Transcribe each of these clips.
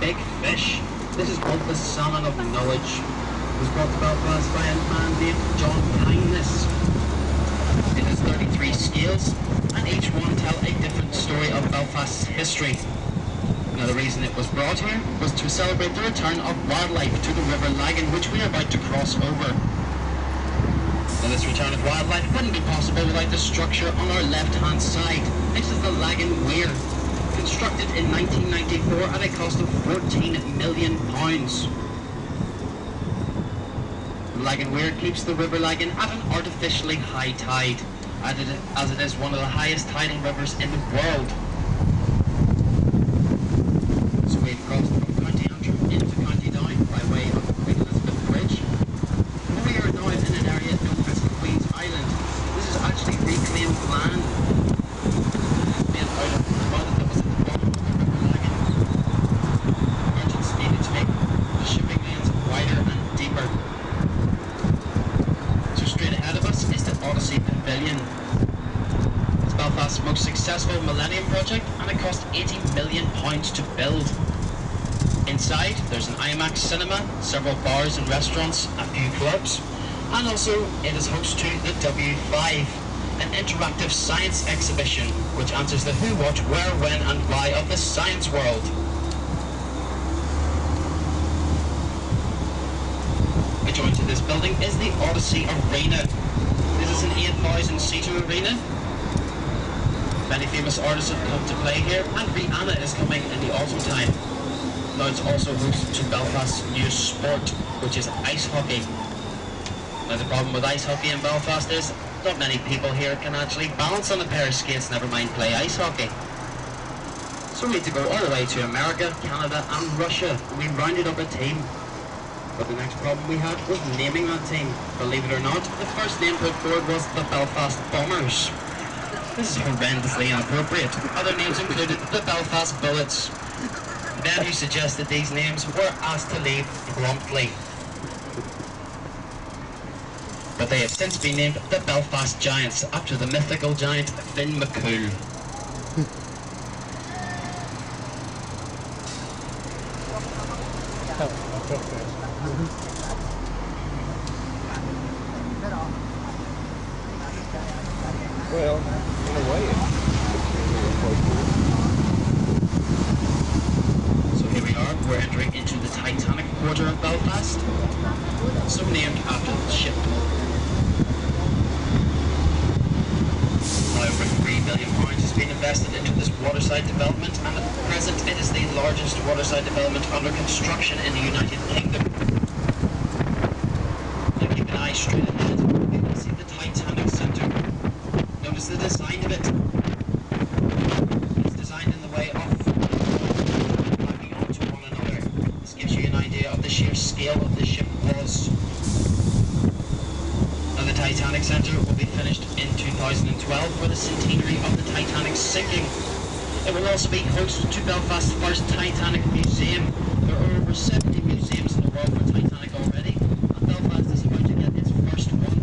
big fish. This is called the Salmon of Knowledge. It was brought to Belfast by a man named John Kindness. It has 33 scales, and each one tell a different story of Belfast's history. Now the reason it was brought here was to celebrate the return of wildlife to the River Lagon, which we are about to cross over. Now this return of wildlife wouldn't be possible without the structure on our left-hand side. This is the Lagon Weir, constructed in 1994 at a cost of £14 million. The Lagon Weir keeps the River Lagon at an artificially high tide, as it is one of the highest tidal rivers in the world. So we've crossed from County Antrim into County Down by way of Queen Elizabeth Bridge. We are now in an area known as Queen's Island. This is actually reclaimed land made out of mud that was at the bottom of the River Lagon. Merchants needed to make the shipping lanes wider and deeper. So straight ahead of us is the Odyssey Pavilion. It's Belfast's most successful Millennium project, and it cost £80 million to build. Inside, there's an IMAX cinema, several bars and restaurants, a few clubs, and also it is host to the W5, an interactive science exhibition which answers the who, what, where, when and why of the science world. Adjoined to this building is the Odyssey Arena. This is an 8,000-seater arena. Many famous artists have come to play here, and Rihanna is coming in the autumn time. Now it's also host to Belfast's newest sport, which is ice hockey. Now the problem with ice hockey in Belfast is not many people here can actually balance on a pair of skates, never mind play ice hockey. So we need to go all the way to America, Canada and Russia, and we rounded up a team. But the next problem we had was naming that team. Believe it or not, the first name put forward was the Belfast Bombers. This is horrendously inappropriate. Other names included the Belfast Bullets. The men who suggested these names were asked to leave promptly. But they have since been named the Belfast Giants, after the mythical giant Finn McCool. Well, in a way, so here we are, we're entering into the Titanic Quarter of Belfast, so named after the ship. Now over £3 billion has been invested into this waterside development, and at present it is the largest waterside development under construction in the United Kingdom. Now keep an eye straight ahead, you can see the Titanic Centre. Notice the design of it. It's designed in the way of backing onto one another. This gives you an idea of the sheer scale of the ship was. Now the Titanic Centre will be finished in 2012 for the centenary of the Titanic's sinking. It will also be host to Belfast's first Titanic Museum. There are over 70 museums in the world for Titanic already, and Belfast is about to get its first one.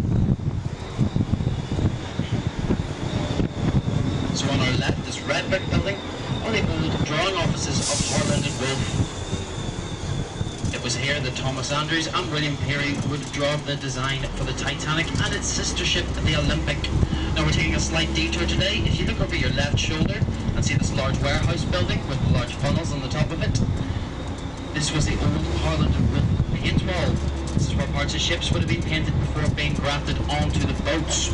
So on our left, this red brick building are the old drawing offices of Harland and Wolff. It was here that Thomas Andrews and William Peary would have drawn the design for the Titanic and its sister ship, the Olympic. Now we're taking a slight detour today. If you look over your left shoulder and see this large warehouse building with large funnels on the top of it, this was the old Harland and Wolff paint wall. This is where parts of ships would have been painted before being grafted onto the boats.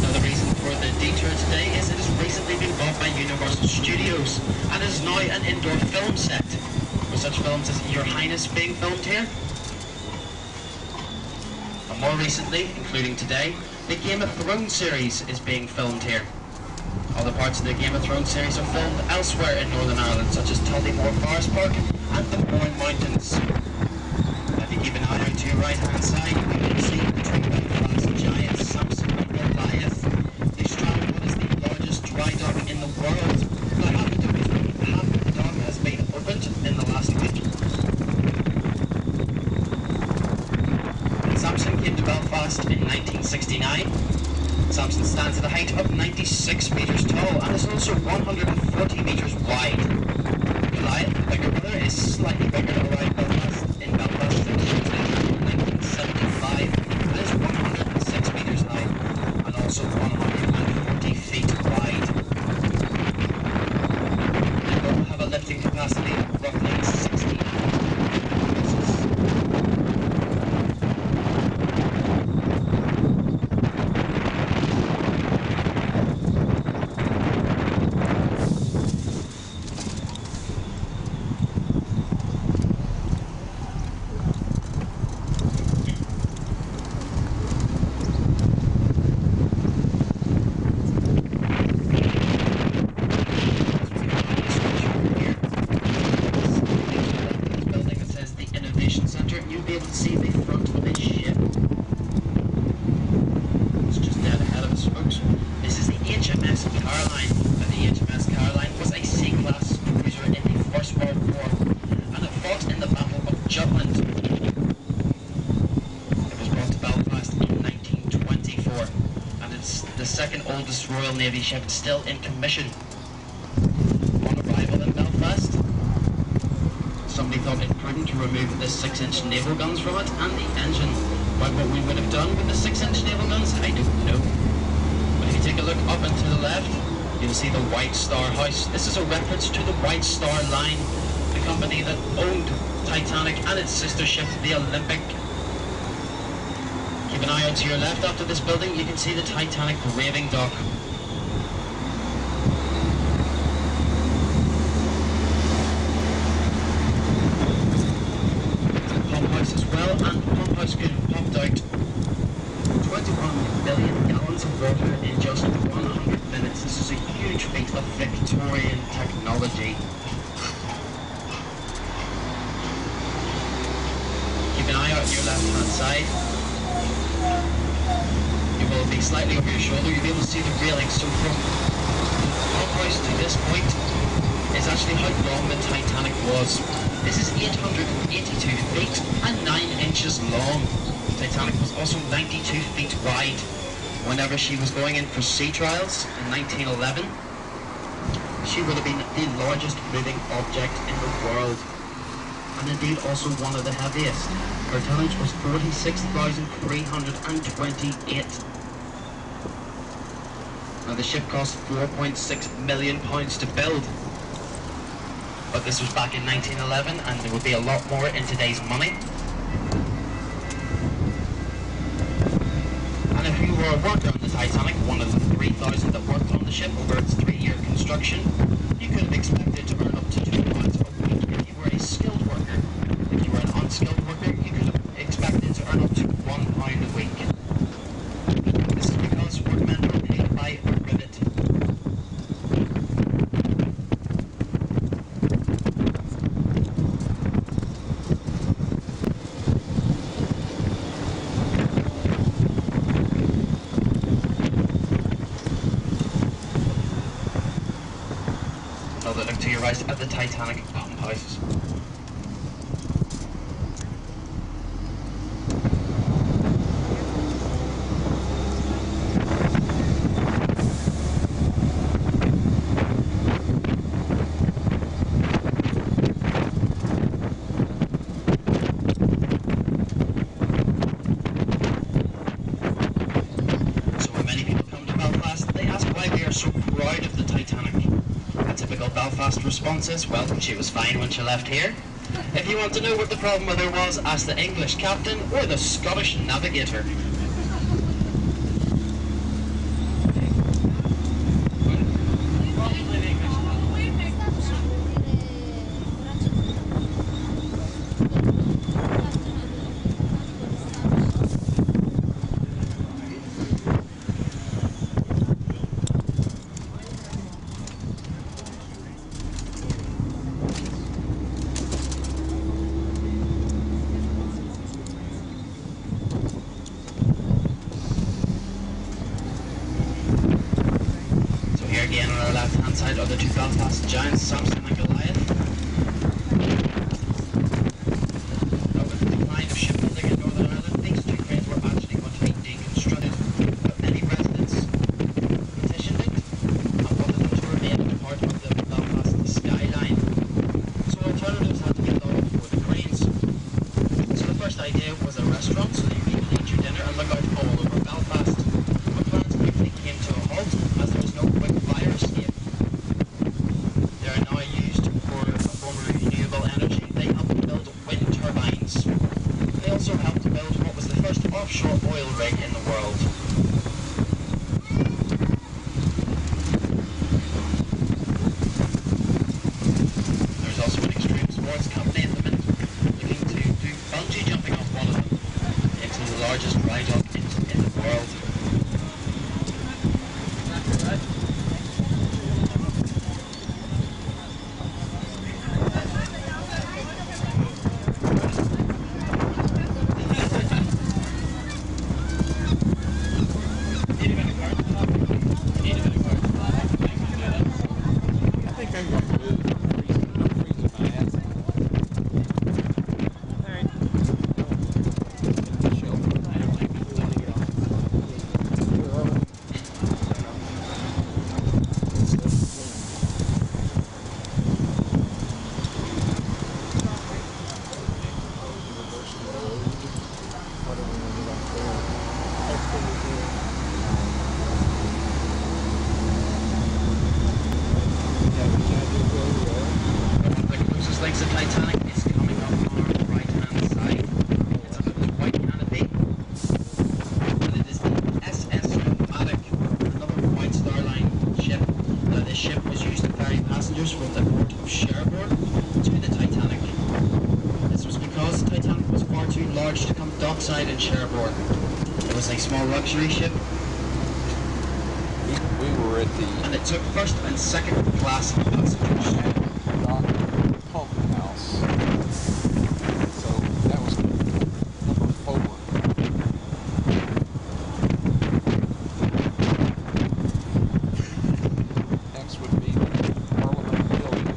Now the reason for the detour today is it has recently been bought by Universal Studios and is now an indoor film set, with such films as Your Highness being filmed here. And more recently, including today, the Game of Thrones series is being filmed here. Other parts of the Game of Thrones series are filmed elsewhere in Northern Ireland, such as Tullymore Forest Park and the Mourne Mountains. If you keep an eye out to your right hand side, you can see the two Belfast giants, Samson and Goliath. They straddle what is the largest dry dock in the world. Now half of the dock has been opened in the last week. When Samson came to Belfast in 1969, Samson stands at a height of 96 metres tall and is also 140 metres wide. Goliath, the bigger brother, capacity of roughly 60 buses. You'll be able to see the front of a ship. It's just dead ahead of us, folks. This is the HMS Caroline. Now, the HMS Caroline was a C-class cruiser in the First World War, and it fought in the Battle of Jutland. It was brought to Belfast in 1924, and it's the second oldest Royal Navy ship still in commission. On arrival in Belfast, somebody thought it prudent to remove the 6-inch naval guns from it and the engine. But what we would have done with the 6-inch naval guns, I don't know. But if you take a look up and to the left, you'll see the White Star House. This is a reference to the White Star Line, the company that owned Titanic and its sister ship, the Olympic. Keep an eye out to your left after this building, you can see the Titanic graving dock. As well, and the pump house could have pumped out 21 billion gallons of water in just 100 minutes. This is a huge feat of Victorian technology. Keep an eye out your left hand side. You will be slightly over your shoulder, you'll be able to see the railing. So from the pump house to this point is actually how long the Titanic was. This is 882 feet and 9 inches long. The Titanic was also 92 feet wide. Whenever she was going in for sea trials in 1911, she would have been the largest moving object in the world, and indeed also one of the heaviest. Her tonnage was 46,328. Now the ship cost £4.6 million to build. But this was back in 1911, and there would be a lot more in today's money. And if you were a worker on the Titanic, one of the 3,000 that worked on the ship over its 3-year construction, you could have expected to earn up to £2 a week if you were a skilled worker. If you were an unskilled worker, you could have expected to earn up to £1 a week. This is because workmen are paid by a rivet. Another look to your right at the Titanic pump house. So when many people come to Belfast, they ask why we are so proud of the Titanic. Typical Belfast response is, well, she was fine when she left here. If you want to know what the problem with her was, ask the English captain or the Scottish navigator. Again on our left hand side are the two Belfast giants, Samson and Goliath. Now with the decline of shipbuilding in Northern Ireland, these two cranes were actually going to be deconstructed, but many residents petitioned it and wanted them to remain a part of the Belfast skyline. So alternatives had to be thought of for the cranes. So the first idea was a restaurant, so that you could eat your dinner and look out all over Belfast. But plans quickly came to a halt as there was no quick fire escape. They are now used for a form oil rig in the world. There's also an extreme sports company at the minute looking to do bungee jumping off one of them into the largest dry dock in the world. The Titanic is coming up on our right hand side. It's a white canopy, and it is the SS Dramatic, another White Star Line ship. Now this ship was used to ferry passengers from the port of Cherbourg to the Titanic. This was because the Titanic was far too large to come dockside in Cherbourg. It was a small luxury ship. We were at the... And it took first and second class passengers. Pump house. So that was number 4. Next would be the Parliament building.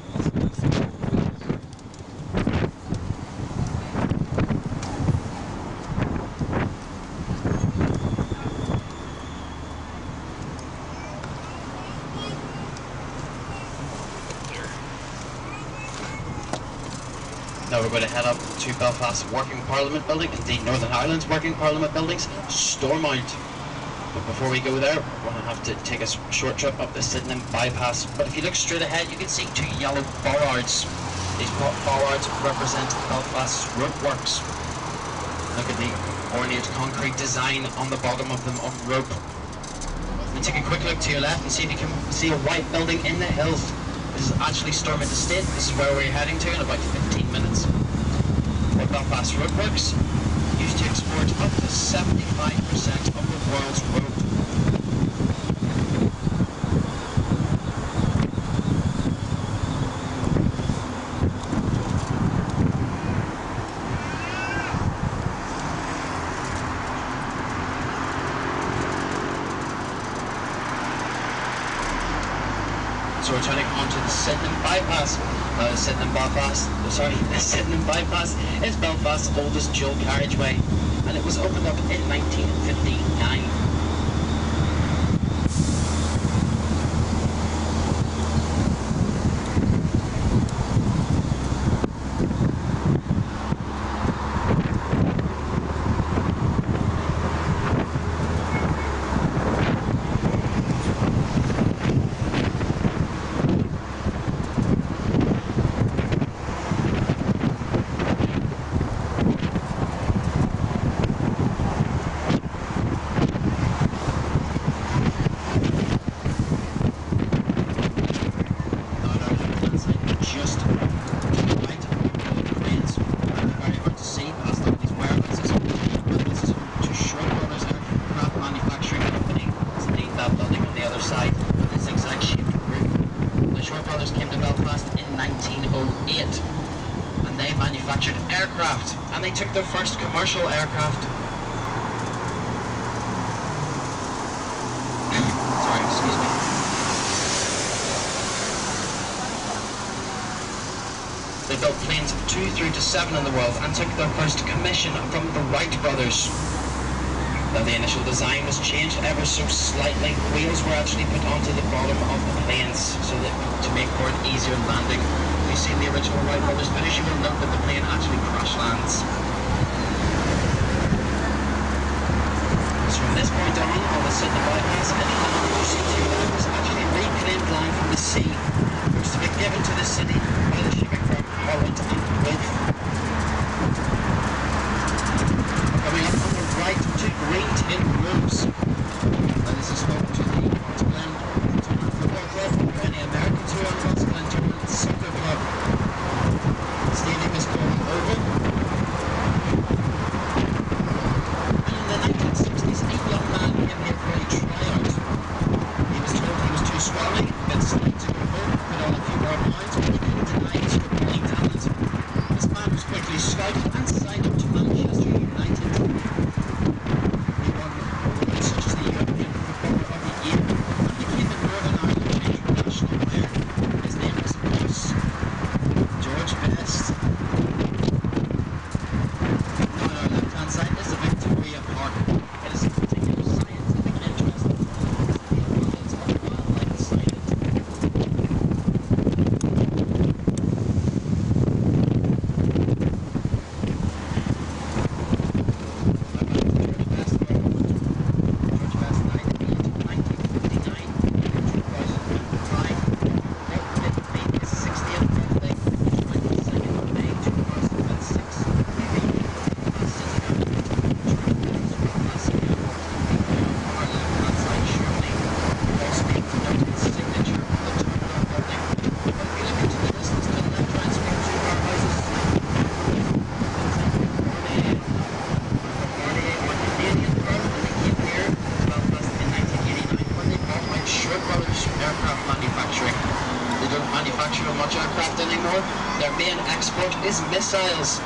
Now we're going to head up to Belfast Working Parliament Building, indeed Northern Ireland's Working Parliament Buildings, Stormont. But before we go there, we're going to have to take a short trip up the Sydenham bypass. But if you look straight ahead, you can see 2 yellow bollards. These bollards represent Belfast's ropeworks. Look at the ornate concrete design on the bottom of them of rope. And take a quick look to your left and see if you can see a white building in the hills. This is actually Stormont Estate. This is where we're heading to in about 15 minutes. Where Belfast Roadworks used to export up to 75% of the world's rope. So we're turning onto the Sydenham bypass. The Sydenham bypass is Belfast's oldest dual carriageway, and it was opened up in 1959. Aircraft, and they took their first commercial aircraft. Sorry, excuse me. They built planes of 2 through to 7 in the world and took their first commission from the Wright brothers. Now the initial design was changed ever so slightly. Wheels were actually put onto the bottom of the planes so that to make for an easier landing. If you've seen the original Wright brothers footage, you will note that the plane actually crash lands. So from this point on the Sydenham bypass, any land you see to your left is actually reclaimed land from the sea, which is to be given to the city by the shipping firm Holland and Wolff. Coming up on the right to Green main export is missiles.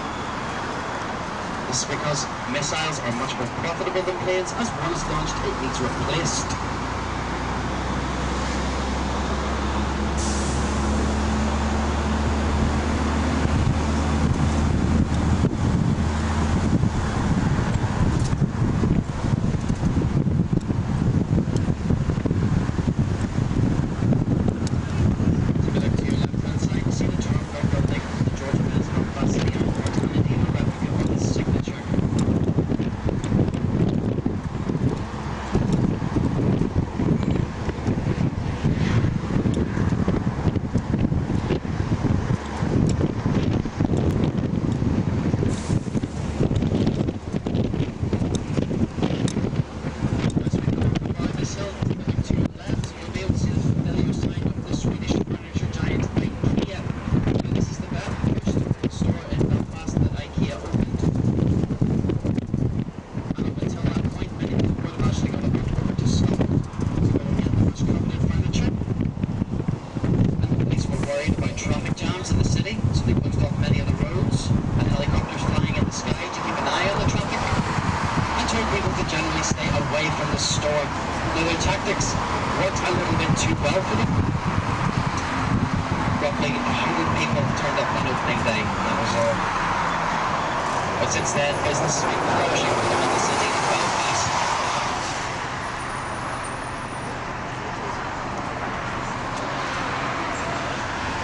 This is because missiles are much more profitable than planes, as once launched it needs replaced. Since then, business has been flourishing within the city of Belfast.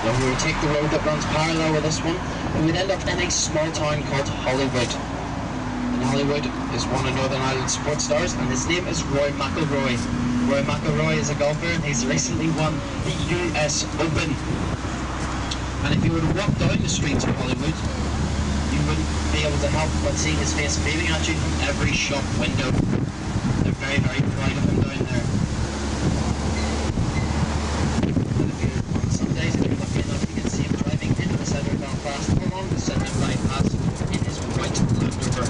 Now we would take the road that runs parallel with this one, we would end up in a small town called Hollywood. And Hollywood is one of Northern Ireland's sports stars, and his name is Roy McIlroy. Roy McIlroy is a golfer, and he's recently won the US Open. And if you were to walk down the streets of Hollywood, you wouldn't be able to help but see his face beaming at you from every shop window. They're very, very proud of him down there. And if you're, on some days, if you're lucky enough, you can see him driving into the centre of Belfast along the Sydney bypass in his white Land Rover.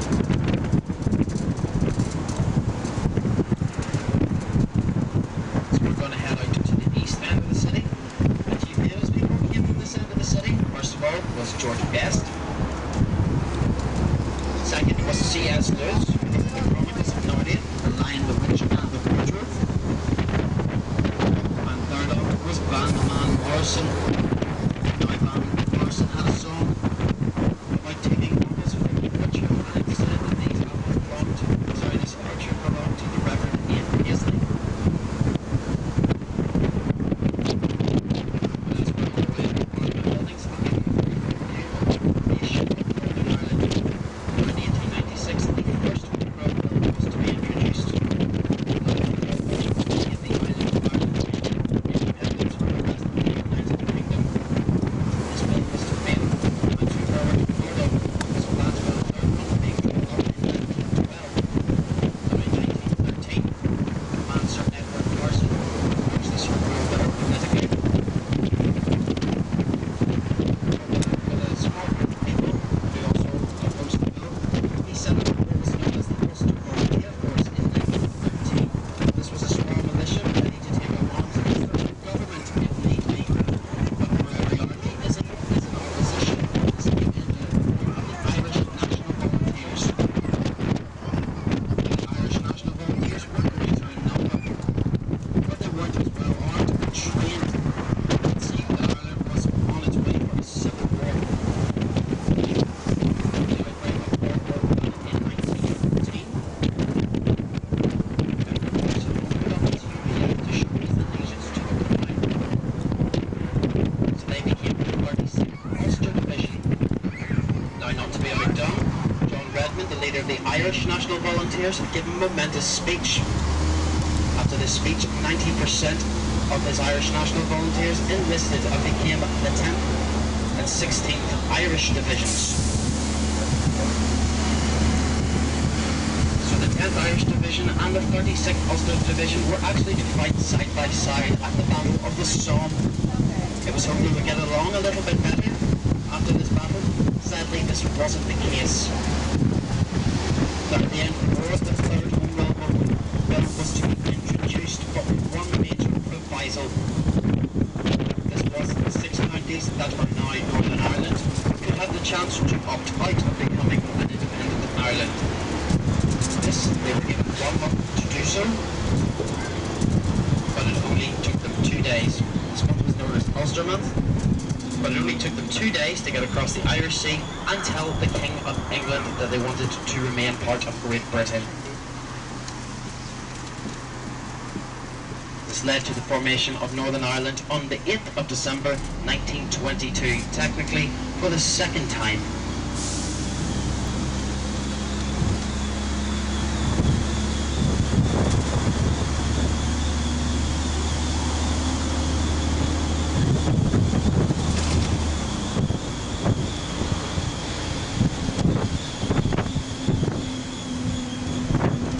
So we're going to head out to the east end of the city. A few famous people came from this end of the city. First of all was George Best. Second was C.S. Lewis, the Chronicles of Narnia, The Lion, the Witch, and the Wardrobe. And third up was Van Morrison. Now Van Morrison had a song about taking apples from the orchard, and it said that these apples belonged to, sorry, this orchard belonged to the Reverend Ian Paisley. Irish National Volunteers had given a momentous speech. After this speech, 90% of his Irish National Volunteers enlisted and became the 10th and 16th Irish Divisions. So the 10th Irish Division and the 36th Ulster Division were actually to fight side by side at the Battle of the Somme. It was hoped they would get along a little bit better after this battle. Sadly, this wasn't the case. At the end of the Third Home Railroad bill was to be introduced, but with one major proviso. This was the 6 counties that are now Northern Ireland chance to opt out of becoming an independent Ireland. This, they were given 1 month to do so, but it only took them 2 days. This month was known as Ulster Month, but it only took them 2 days to get across the Irish Sea and tell the King of England that they wanted to remain part of Great Britain. This led to the formation of Northern Ireland on the 8th of December 1922, technically for the second time.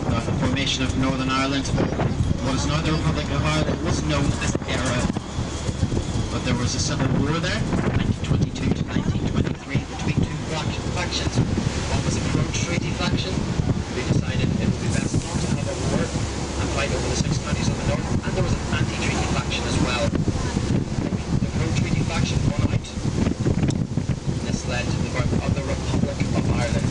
Now, the formation of Northern Ireland, what is now the Republic of Ireland, was known as Era. But there was a civil war there, 1922 to 1923, between two factions. One was a pro-treaty faction, who decided it would be best not to have a war and fight over the 6 counties of the north, and there was an anti-treaty faction as well. The pro-treaty faction won out, and this led to the birth of the Republic of Ireland.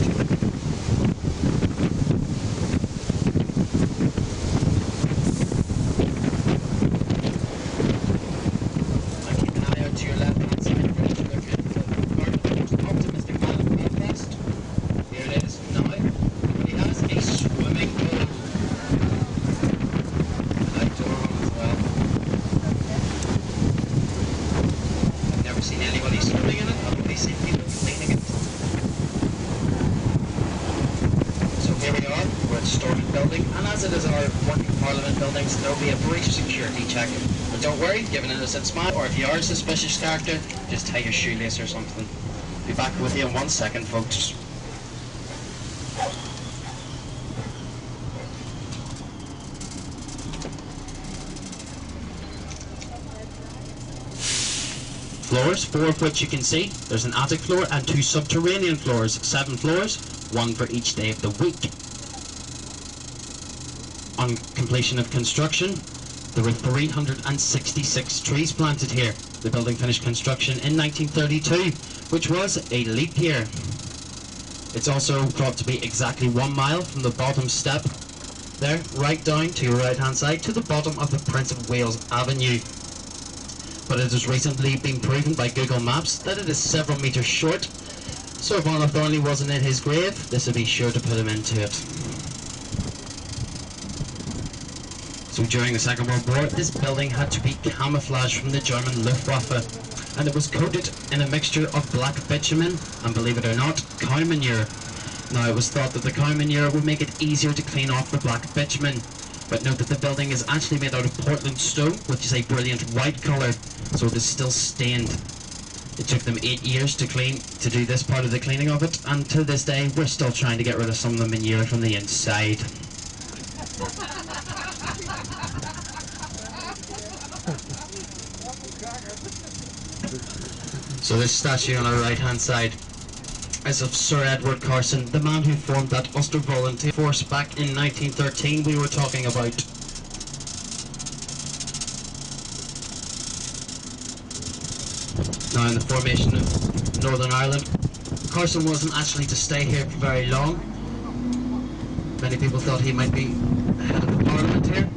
There will be a brief security check, but don't worry, give an innocent smile, or if you are a suspicious character, just tie your shoelace or something. Be back with you in 1 second, folks. Floors, 4 of which you can see. There's an attic floor and 2 subterranean floors, 7 floors, 1 for each day of the week. On completion of construction, there were 366 trees planted here. The building finished construction in 1932, which was a leap year. It's also thought to be exactly 1 mile from the bottom step there, right down to your right hand side, to the bottom of the Prince of Wales Avenue. But it has recently been proven by Google Maps that it is several meters short, so if Olive Thornley wasn't in his grave, this would be sure to put him into it. So during the Second World War, this building had to be camouflaged from the German Luftwaffe, and it was coated in a mixture of black bitumen and, believe it or not, cow manure. Now, it was thought that the cow manure would make it easier to clean off the black bitumen, but note that the building is actually made out of Portland stone, which is a brilliant white colour, so it is still stained. It took them 8 years to do this part of the cleaning of it, and to this day, we're still trying to get rid of some of the manure from the inside. So this statue on our right hand side is of Sir Edward Carson, the man who formed that Ulster Volunteer Force back in 1913 we were talking about. Now, in the formation of Northern Ireland, Carson wasn't actually to stay here for very long. Many people thought he might be head of the Parliament here,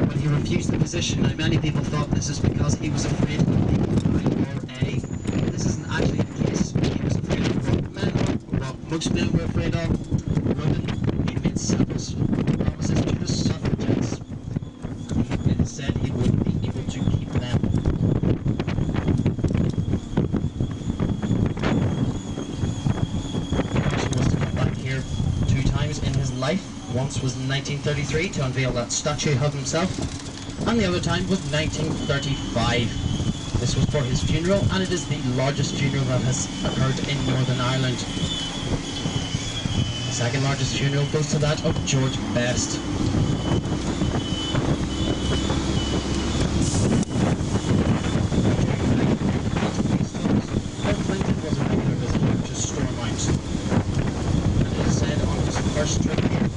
but he refused the position. Now, many people thought this is because he was afraid of the IRA. This isn't actually the case. He was afraid of what most men were afraid of, women. He made several promises to the suffragettes. He said he wouldn't be able to keep them. Carson was to come back here 2 times in his life. Once was in 1933 to unveil that statue of himself, and the other time was 1935. This was for his funeral, and it is the largest funeral that has occurred in Northern Ireland. The second largest funeral goes to that of George Best. Clinton was a regular visitor to Stormont, and it is said on his first trip here,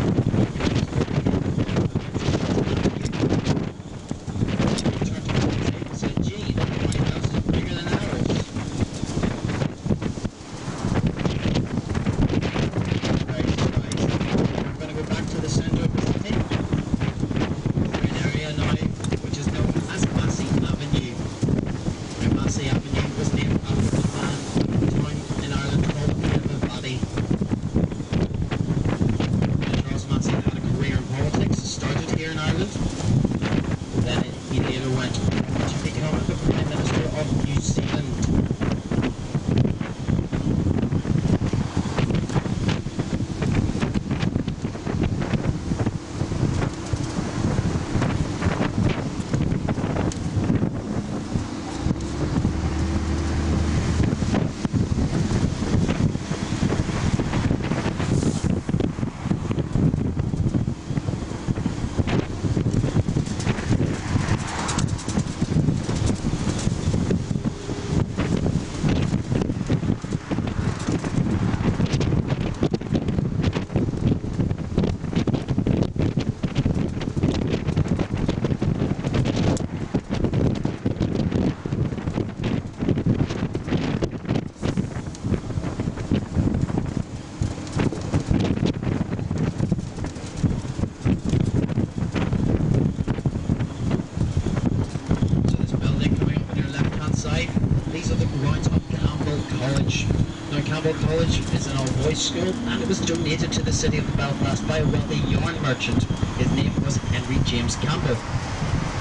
College. Now Campbell College is an all-boys school, and it was donated to the city of Belfast by a wealthy yarn merchant. His name was Henry James Campbell.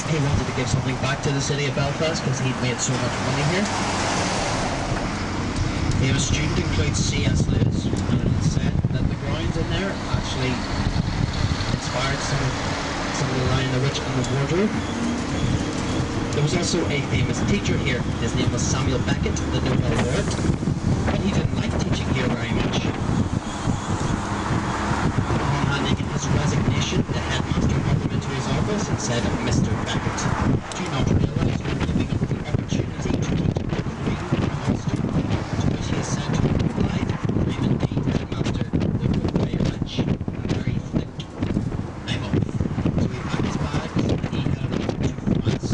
He wanted to give something back to the city of Belfast because he'd made so much money here. His student includes C.S. Lewis, and it is said that the grounds in there actually inspired some of the Lion, the Witch and the Wardrobe. There was also a famous teacher here. His name was Samuel Beckett, the Nobel laureate, but he didn't like teaching here very much. Upon handing in his resignation, the headmaster called him into his office and said, "Mr. Beckett, do you not realise you're giving up the opportunity to teach a Korean master?" To which he is said to have replied, "I'm indeed headmaster, though very rich and very thick. I'm off." So he packed his bags and he headed off to France.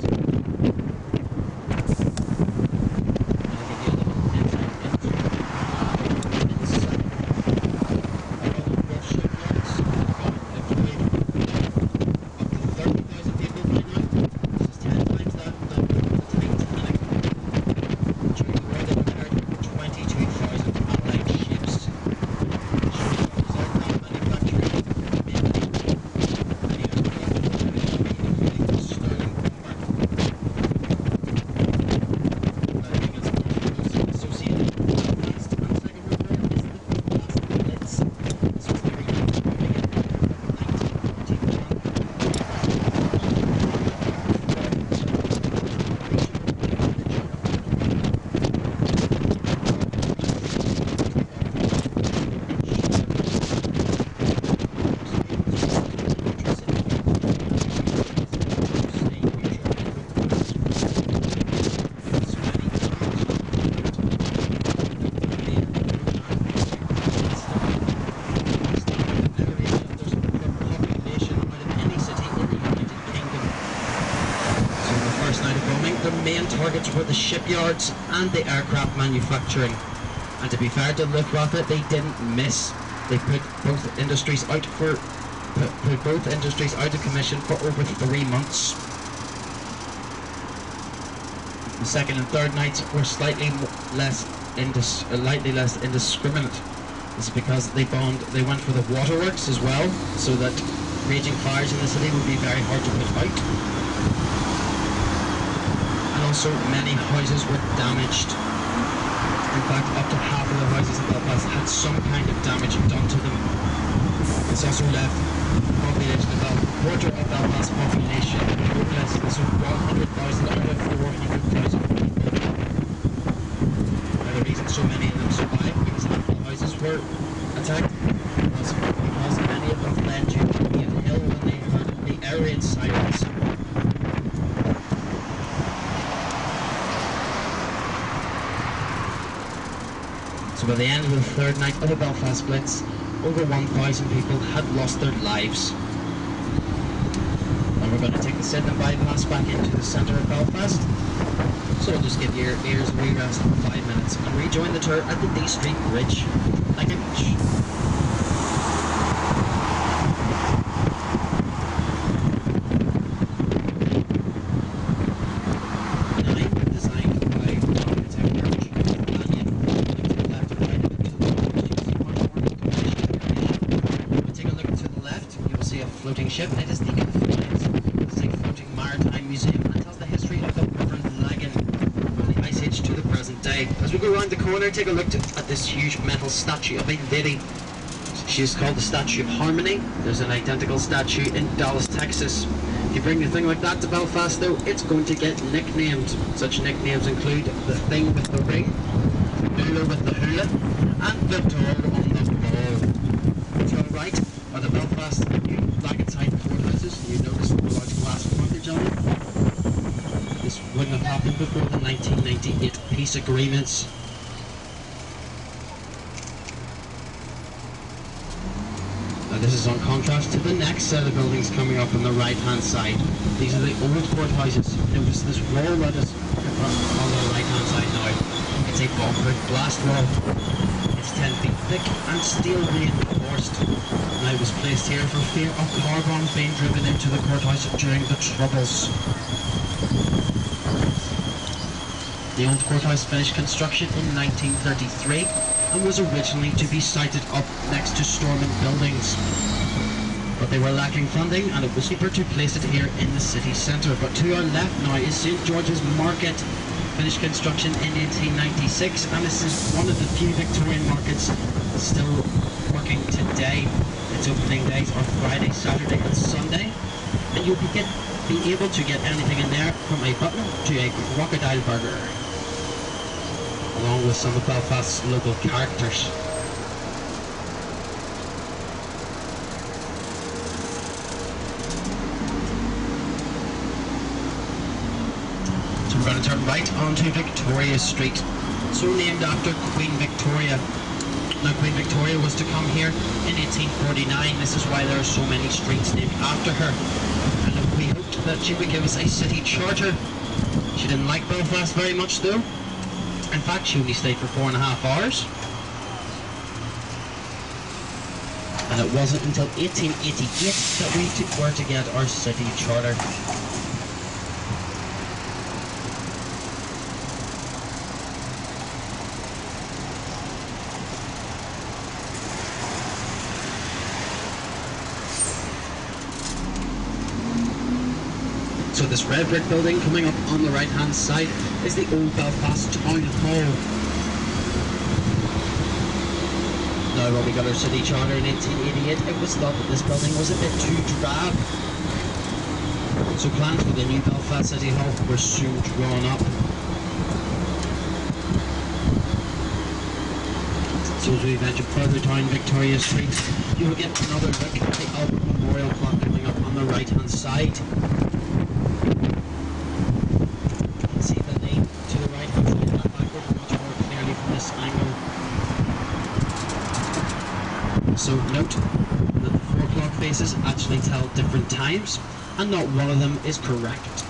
Targets were the shipyards and the aircraft manufacturing, and to be fair to Luftwaffe, they didn't miss. They put both industries out of commission for over 3 months. The second and third nights were slightly less indiscriminate. This is because they went for the waterworks as well, so that raging fires in the city would be very hard to put out. Also, many houses were damaged. In fact, up to half of the houses in Belfast had some kind of damage done to them. This also left the population of about a quarter of Belfast's population homeless. This was 100,000 out of 400,000 people. Now, the reason so many of them survived because half the houses were attacked was because many of them fled to Gale Hill when they heard the air raid sirens. So by the end of the third night of the Belfast Blitz, over 1,000 people had lost their lives. And we're going to take the Sydenham bypass back into the centre of Belfast. So I'll just give your ears a wee rest for 5 minutes and rejoin the tour at the D Street Bridge. Thank you much. Ship. It is the floating maritime museum and tells the history of the river Lagon from the Ice Age to the present day. As we go around the corner, take a look at this huge metal statue of a lady. She is called the Statue of Harmony. There's an identical statue in Dallas, Texas. If you bring a thing like that to Belfast, though, it's going to get nicknamed. Such nicknames include the Thing with the Ring, Hula with the Hula, and the Door on the Ball. To our right are the Belfast Lagon-side courthouses. You notice the large glass frontage on it. This wouldn't have happened before the 1998 peace agreements. Now this is on contrast to the next set of buildings coming up on the right hand side. These are the old courthouses. Notice this wall that is on the right hand side now. It's a bomb-proof blast wall. It's 10 feet thick and steel reinforced. And it was placed here for fear of car bombs being driven into the courthouse during the Troubles. The old courthouse finished construction in 1933 and was originally to be sited up next to storming buildings. But they were lacking funding and it was cheaper to place it here in the city centre. But to our left now is St George's Market, finished construction in 1896, and this is one of the few Victorian markets still working today. Its opening days are Friday, Saturday and Sunday, and you'll be able to get anything in there from a button to a crocodile burger, along with some of Belfast's local characters. So we're going to turn right onto Victoria Street, so named after Queen Victoria. Now Queen Victoria was to come here in 1849, this is why there are so many streets named after her. And we hoped that she would give us a city charter. She didn't like Belfast very much though. In fact, she only stayed for 4.5 hours. And it wasn't until 1888 that we were to get our city charter. So this red brick building coming up on the right hand side is the old Belfast Town Hall. Now when we got our city charter in 1888, it was thought that this building was a bit too drab. So plans for the new Belfast City Hall were soon drawn up. So as we venture further down Victoria Street, you will get another look at the Albert Memorial clock coming up on the right hand side. So note that the 4 o'clock faces actually tell different times, and not one of them is correct.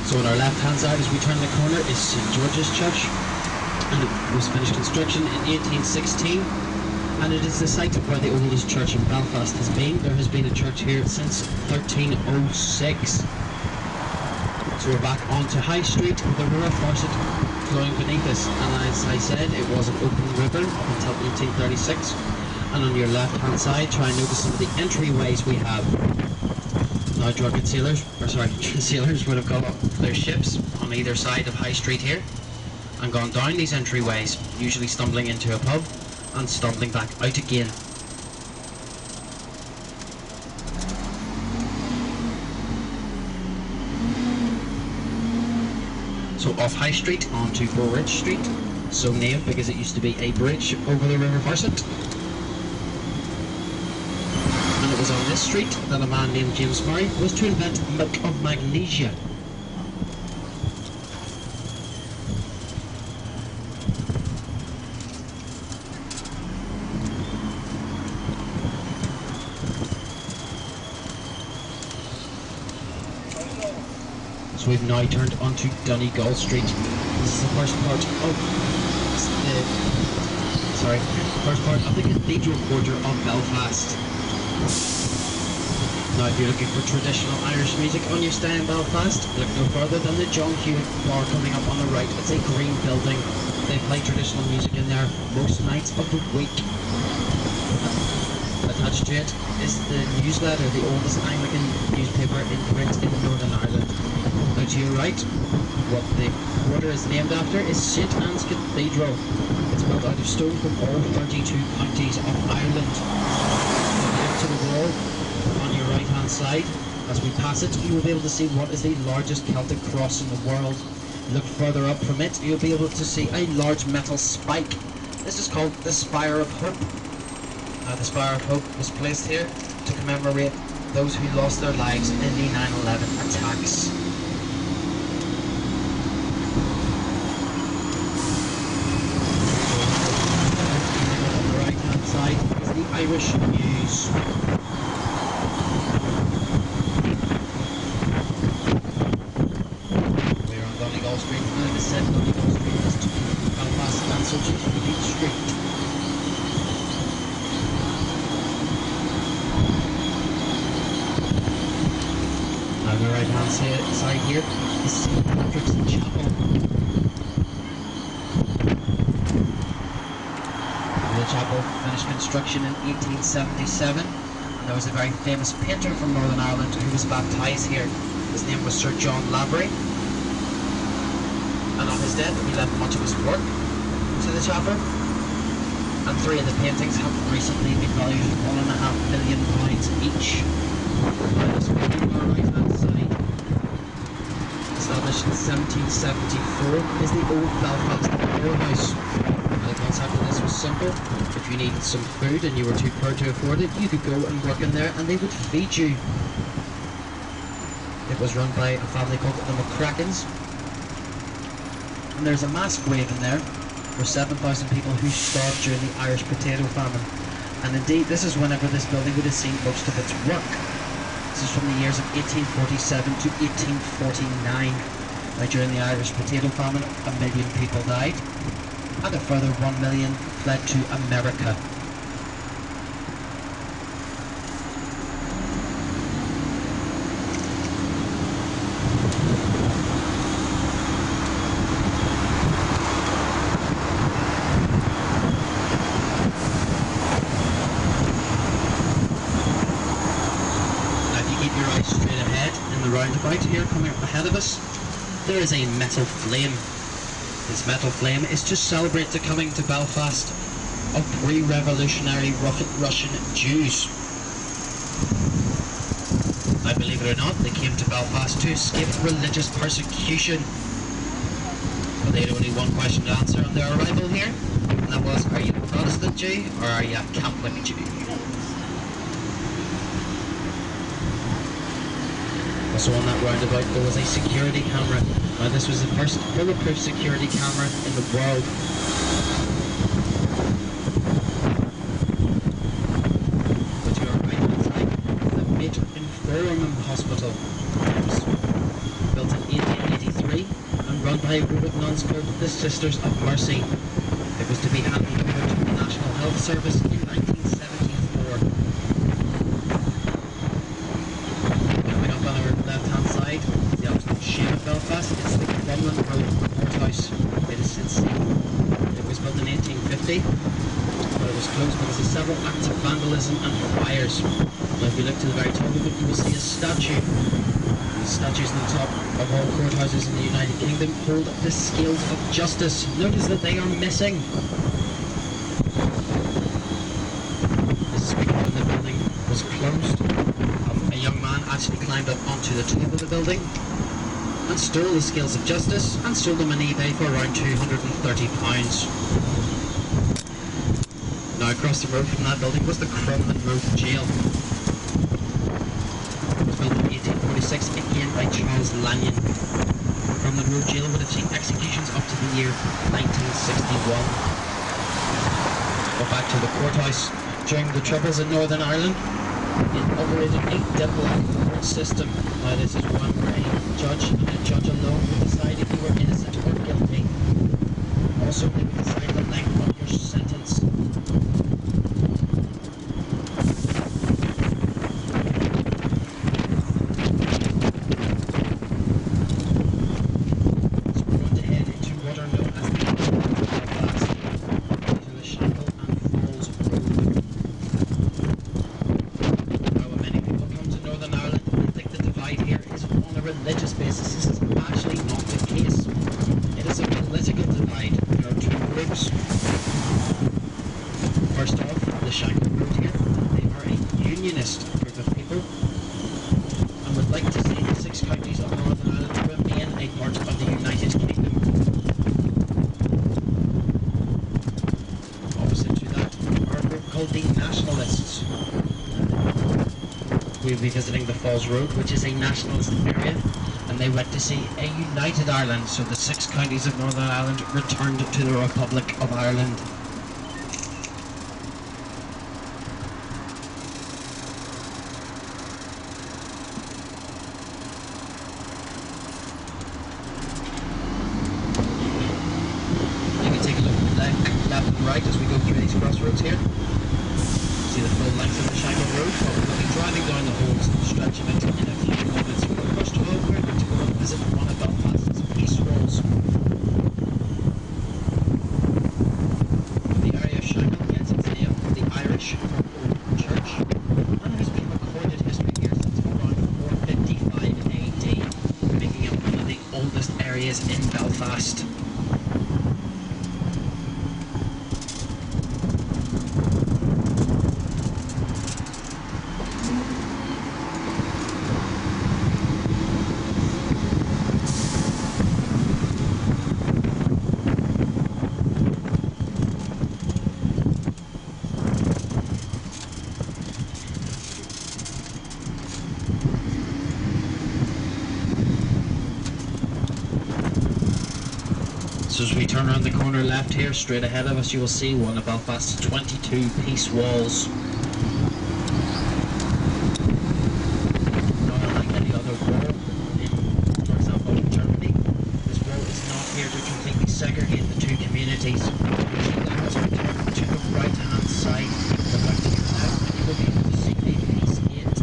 So on our left hand side as we turn the corner is St George's Church. And it was finished construction in 1816, and it is the site where the oldest church in Belfast has been. There has been a church here since 1306. So we're back onto High Street with the river faucet flowing beneath us, and as I said, it was an open river up until 1836. And on your left hand side, try and notice some of the entryways we have. Now drunken sailors would have got up their ships on either side of High Street here and gone down these entryways, usually stumbling into a pub and stumbling back out again. So off High Street onto Bridge Street, so named because it used to be a bridge over the River Farset. And it was on this street that a man named James Murray was to invent milk of magnesia. So we've now turned onto Donegal Street. This is the first part of the Cathedral Quarter of Belfast. Now if you're looking for traditional Irish music on your stay in Belfast, look no further than the John Hewitt bar coming up on the right. It's a green building. They play traditional music in there most nights of the week. Attached to it is the newsletter, the oldest Anglican newspaper in print in Northern Ireland. Now to your right, what the quarter is named after is St Anne's Cathedral. It's built out of stone from all 32 counties of Ireland. To the wall on your right hand side, as we pass it, you will be able to see what is the largest Celtic cross in the world. Look further up from it, you'll be able to see a large metal spike. This is called the Spire of Hope. The Spire of Hope was placed here to commemorate those who lost their lives in the 9/11 attacks. On the right hand side is the Irish News. said building goes past Belfast and Soldiers Fleet Street. On the right hand side here is St. Patrick's Chapel. The chapel finished construction in 1877, and there was a very famous painter from Northern Ireland who was baptised here. His name was Sir John Lavery, and on his death he left much of his work to the chapel, and 3 of the paintings have recently been valued at £1.5 million each. This building on the right hand side, established in 1774, is the old Belfast poorhouse. The concept of this was simple. If you needed some food and you were too poor to afford it, you could go and work in there and they would feed you. It was run by a family called the McCrackens. And there's a mass grave in there for 7,000 people who starved during the Irish potato famine. And indeed, this is whenever this building would have seen most of its work. This is from the years of 1847 to 1849. Now, during the Irish potato famine, 1 million people died, and a further 1 million fled to America. Now, if you keep your eyes straight ahead in the roundabout here coming up ahead of us, there is a metal flame. This metal flame is to celebrate the coming to Belfast of pre-revolutionary Russian Jews. Now, believe it or not, they came to Belfast to escape religious persecution. But they had only one question to answer on their arrival here, and that was, are you a Protestant Jew or are you a Catholic Jew? Also on that roundabout there was a security camera. Now, this was the first bulletproof security camera in the world. But you are right outside the Mater Inferiorem Hospital. It was built in 1883 and run by a group of nuns called the Sisters of Mercy. It was to be handed over to the National Health Service in 1974. Coming up on our left-hand side, the absolute shame of Belfast, it's the Crumbling Road courthouse. It is insane. It was built in 1850, but it was closed because of several acts of vandalism and fires. Now, if you look to the very top of it, you will see a statue. The statues on the top of all courthouses in the United Kingdom hold the scales of justice. Notice that they are missing. This is because when the building was closed, a young man actually climbed up onto the top of the building and stole the scales of justice and sold them on eBay for around £230. Now, across the road from that building was the Crumbling Road Jail. It was built in 1846 again by Charles Lanyon. The Crumbling Road Jail would have seen executions up to the year 1961. Go back to the courthouse. During the Troubles in Northern Ireland, it operated a deadlock court system. Now, this is one where a judge and a judge alone would decide if you were innocent or guilty. Also, they would decide the length of your sentence. So we're going to head into what are known as the Tour of Belfast, into the Shanghai Bonfire. Now, when many people come to Northern Ireland, they think the divide here is on a religious basis. This is actually not the case. It is a political divide. There are two groups. First off, the Shanghai group here. They are a unionist group of people and would like to see the 6 counties of Northern Ireland remain a part of the United Kingdom. Opposite to that are a group called the Nationalists. We'll be visiting the Falls Road, which is a nationalist area, and they went to see a united Ireland, so the 6 counties of Northern Ireland returned to the Republic of Ireland. right as we go through these crossroads here. See the full length of the Shanghai Road, but we'll be driving down the whole stretch of it in a few moments. But first of all, we're going to go and visit one of Belfast's peace walls. The area of Shanghai gets its name from the Irish Old Church, and has been recorded history here since around 455 AD, making it one of the oldest areas in Belfast. So as we turn around the corner left here, straight ahead of us, you will see one of Belfast's 22 peace walls. Not unlike any other wall in, for example, Germany, this wall is not here to completely segregate the two communities. As we turn to the right-hand side, the left here now, you will be able to see the peace gate.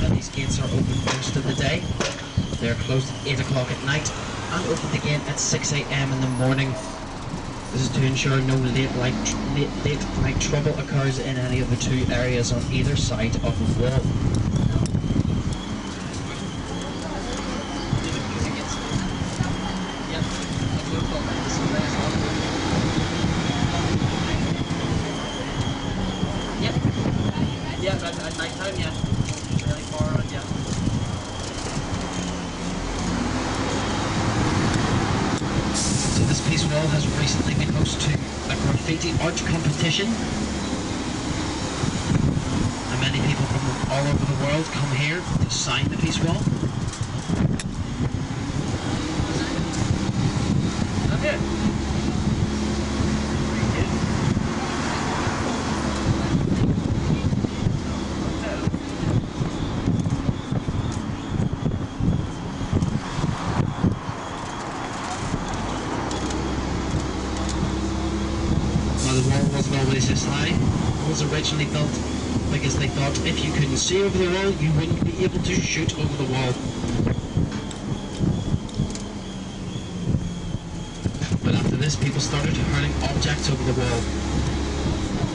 And these gates are open most of the day. They're closed at 8 o'clock at night, and opened again at 6 AM in the morning. This is to ensure no late night trouble occurs in any of the two areas on either side of the wall. Yeah, at night time, yeah. It's really far around, yeah. So this peace wall has recently been host to a Graffiti Arch competition, and many people from all over the world come here to sign the peace wall. Okay. The wall wasn't always this high. It was originally built because they thought if you couldn't see over the wall, you wouldn't be able to shoot over the wall. But after this, people started hurling objects over the wall,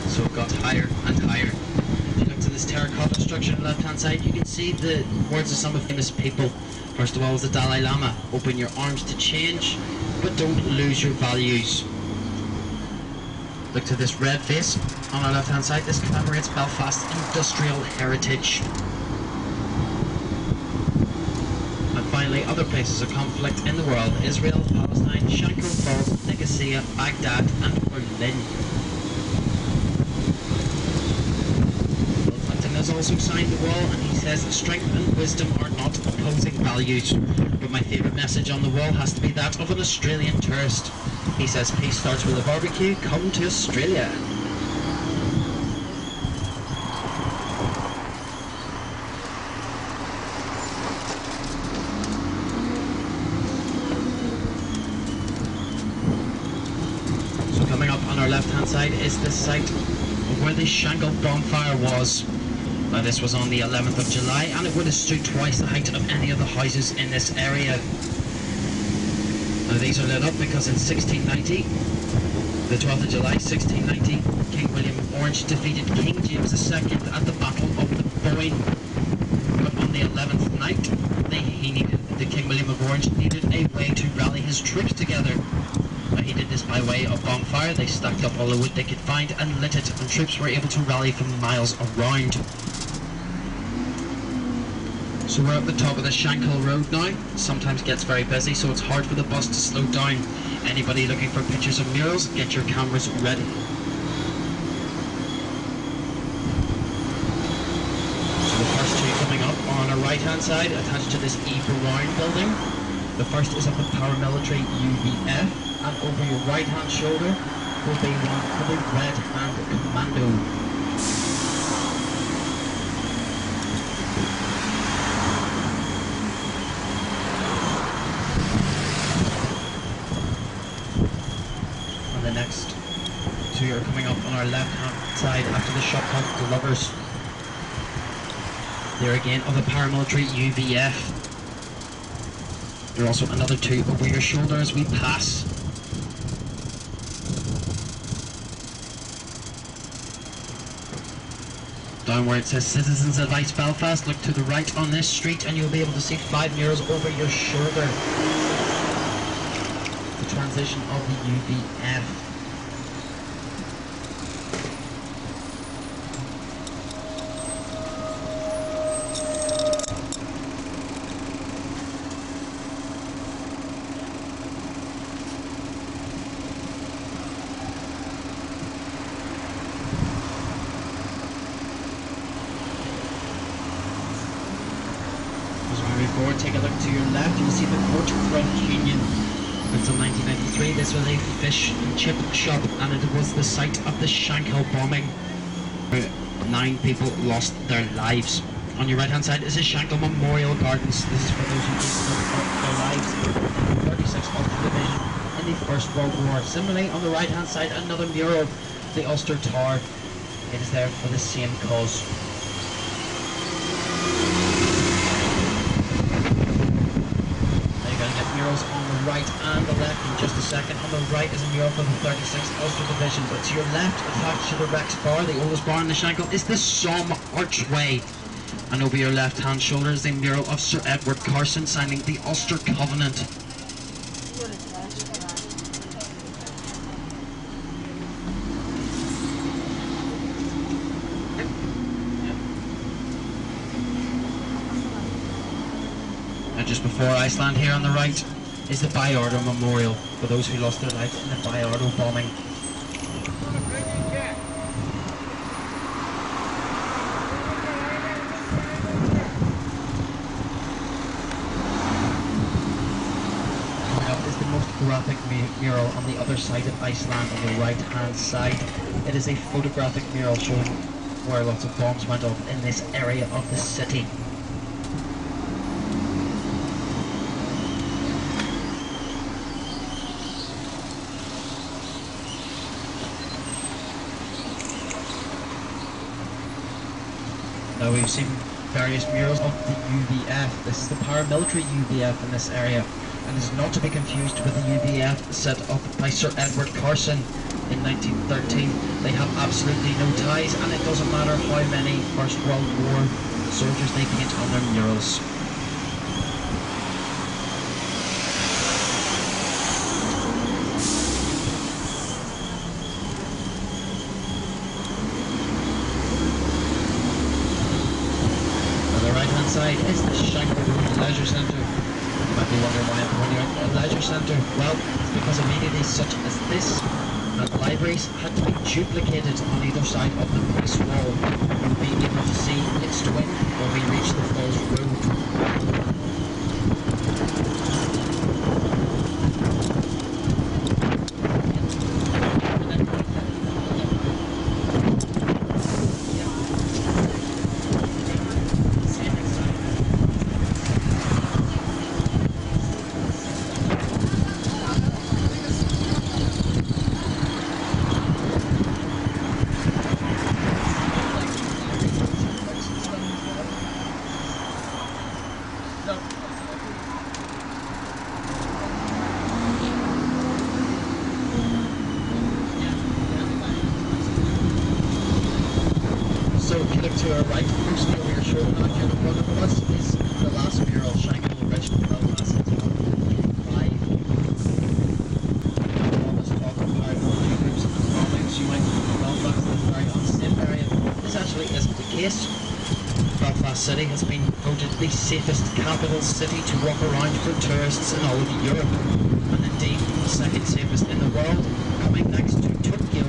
so it got higher and higher. If you look to this terracotta structure on the left-hand side, you can see the words of some famous people. First of all is the Dalai Lama: open your arms to change, but don't lose your values. Look to this red face on our left hand side. This commemorates Belfast's industrial heritage. And finally, other places of conflict in the world: Israel, Palestine, Shanghai Falls, Nicosia, Baghdad and Berlin. Bill Clinton has also signed the wall, and he says strength and wisdom are not opposing values. But my favourite message on the wall has to be that of an Australian tourist. He says peace starts with a barbecue. Come to Australia. So coming up on our left hand side is the site of where the Shanghai Bonfire was. Now this was on the 11th of July, and it would have stood twice the height of any of the houses in this area. Now these are lit up because in 1690, the 12th of July 1690, King William of Orange defeated King James II at the Battle of the Boyne. But on the 11th night, the King William of Orange needed a way to rally his troops together. Now he did this by way of bonfire. They stacked up all the wood they could find and lit it, and troops were able to rally from miles around. So we're at the top of the Shanghai Road now. It sometimes gets very busy, so it's hard for the bus to slow down. Anybody looking for pictures of murals, get your cameras ready. So the first two coming up are on our right hand side, attached to this E. Brown building. The first is up at Paramilitary UVF, and over your right hand shoulder will be one for the Red Hand Commando. The next two are coming up on our left-hand side after the shop called Glover's. There again of a paramilitary UVF. There are also another two over your shoulder as we pass. Down where it says Citizens Advice Belfast, look to the right on this street and you'll be able to see 5 murals over your shoulder. The transition of the UVF. Forward, take a look to your left, you'll see the Waterfront Union. Until 1993, this was a fish and chip shop and it was the site of the Shanghai bombing. 9 people lost their lives. On your right hand side is the Shanghai Memorial Gardens. This is for those who gave their lives in the 36th Ulster Division in the First World War. Similarly, on the right hand side, another mural, the Ulster Tower. It is there for the same cause. Murals on the right and the left in just a second. On the right is a mural for the 36th Ulster Division, but to your left, attached to the Rex Bar, the oldest bar in the Shankill, is the Somme Archway. And over your left hand shoulder is a mural of Sir Edward Carson signing the Ulster Covenant. Just before Iceland here on the right is the Bayardo Memorial for those who lost their life in the Bayardo bombing. Coming up is the most graphic mural on the other side of Iceland on the right hand side. It is a photographic mural showing where lots of bombs went off in this area of the city. Now we've seen various murals of the UVF. This is the paramilitary UVF in this area, and is not to be confused with the UVF set up by Sir Edward Carson in 1913. They have absolutely no ties, and it doesn't matter how many First World War soldiers they paint on their murals. Side is the Shanghai Leisure Centre. You might be wondering why I'm pointing out a leisure centre. Well, it's because amenities such as this and libraries had to be duplicated on either side of the police wall. You'll be able to see its twin when we reach the Falls Road. So if you look to our right, mostly over your shoulder, not here in front of us, is the last mural, Shanghai Original Belfast. You might think Belfast is a very unsafe area. This actually isn't the case. Belfast City has been voted the safest capital city to walk around for tourists in all of Europe, and indeed the second safest in the world, coming next to Tokyo.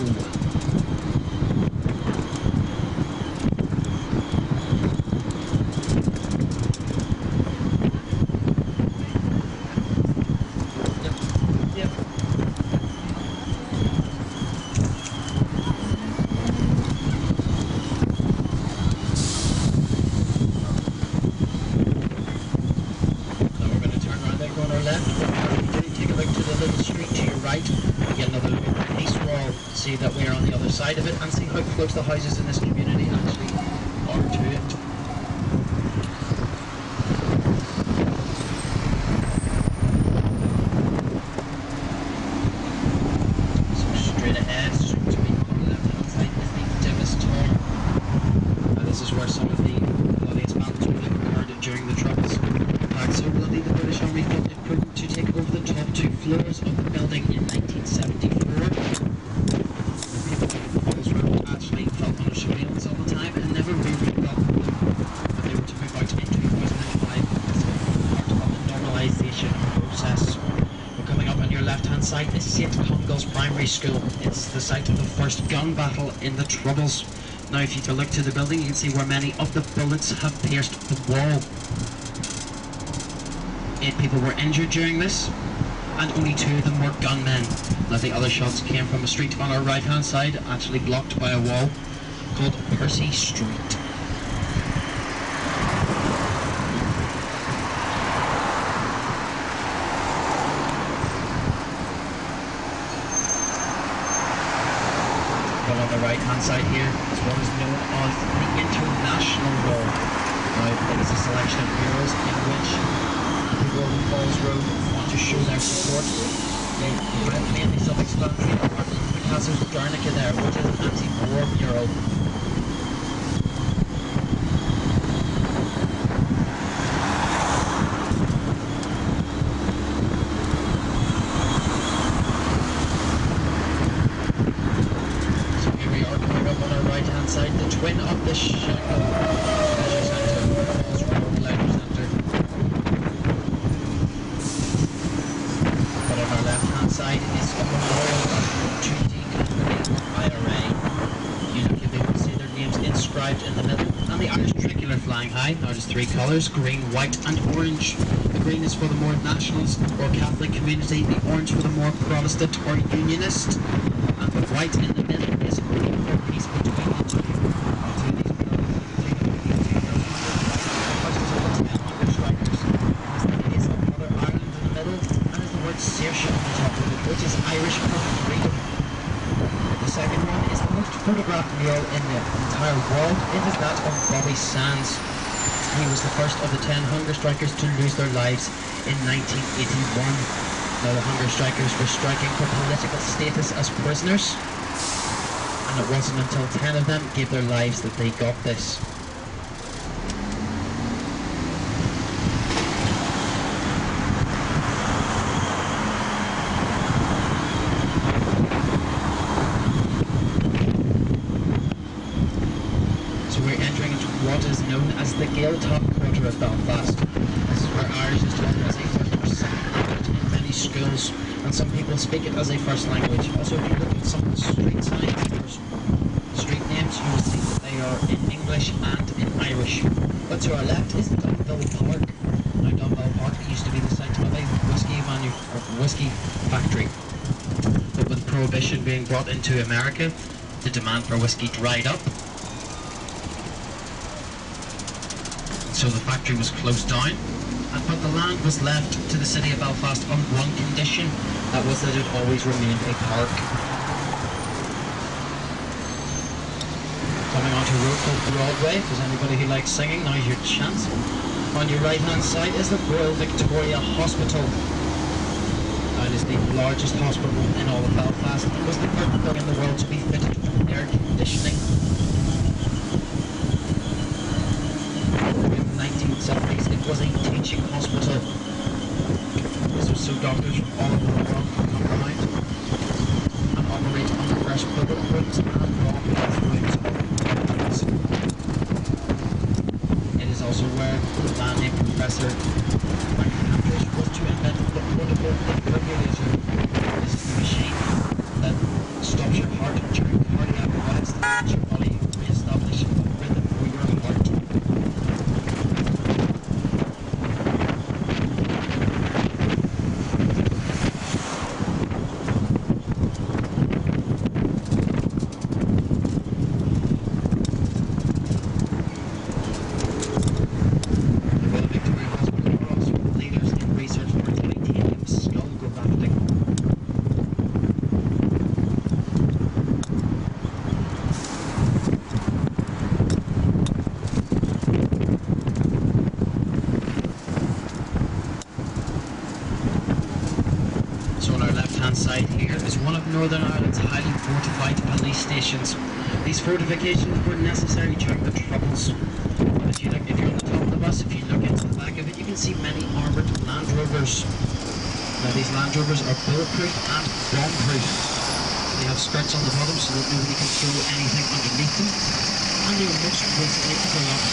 Take a look to the little street here. see that we are on the other side of it and see how close the houses in this community actually are to it. So straight ahead, soon to be on the left hand side, is the Divis Tour. This is where some of the bloodiest battles would have occurred during the Troubles. So bloody the British Army felt it prudent to take over the top 2 floors of the building in 1974. The people of Falls Road actually felt under surveillance all the time and never really got them. But they were to move out in 2005 as part of the normalisation process. We're coming up on your left hand side is St Congle's Primary School. It's the site of the first gun battle in the Troubles. Now if you look to the building you can see where many of the bullets have pierced the wall. 8 people were injured during this, and only 2 of them were gunmen. Now the other shots came from a street on our right hand side, actually blocked by a wall, called Percy Street. Well, on the right hand side here is what is known as the International Wall. Now it is a selection of murals in which people of Falls Road want to show their support. They have mainly self-explanatory apart from the Castle of Guernica there, which is an anti-war mural. So here we are coming up on our right hand side, the twin of the Shanghai Leisure Centre, Falls Road Leisure Centre. But on our left hand side is a memorial treaty company, IRA. You look, you'll be able to see their names inscribed in the middle. And the Irish tricolor flying high. Now there's 3 colours, green, white and orange. The green is for the more nationalist or Catholic community, the orange for the more Protestant or Unionist, and the white in the middle is hoping for peace between the two. Saoirse on the top of it, which is Irish for freedom. The second one is the most photographed mural in the entire world. It is that of Bobby Sands. He was the first of the 10 hunger strikers to lose their lives in 1981. Now the hunger strikers were striking for political status as prisoners, and it wasn't until 10 of them gave their lives that they got this. What is known as the Gale Quarter of Belfast. This is where Irish is taught as a first or second language in many schools, and some people speak it as a first language. Also, if you look at some of the street signs or street names, you will see that they are in English and in Irish. But to our left is Dunville Park. Now, Dunville Park used to be the site of a whiskey factory. But with Prohibition being brought into America, the demand for whiskey dried up. So the factory was closed down, but the land was left to the city of Belfast on one condition, that was that it always remained a park. Coming onto a road called Broadway, if there's anybody who likes singing, now's your chance. On your right hand side is the Royal Victoria Hospital. That is the largest hospital in all of Belfast and was the first building in the world to be fitted with air conditioning. 1970s, it was a teaching hospital. This was so doctors from all over the world could come around and operate on the fresh public rooms and raw health rooms. It is also where the man named Professor McAndrews was to invent the portable defibrillator. This is the machine that stops your heart during cardiac arrest and lets your body re-establish a rhythm for your heart. left-hand side here is one of Northern Ireland's highly fortified police stations. These fortifications were necessary during the Troubles. But if you're on the top of the bus, if you look into the back of it, you can see many armoured Land Rovers. Now these Land Rovers are bulletproof and bomb-proof. They have skirts on the bottom so that nobody can throw anything underneath them. And they were most recently belonged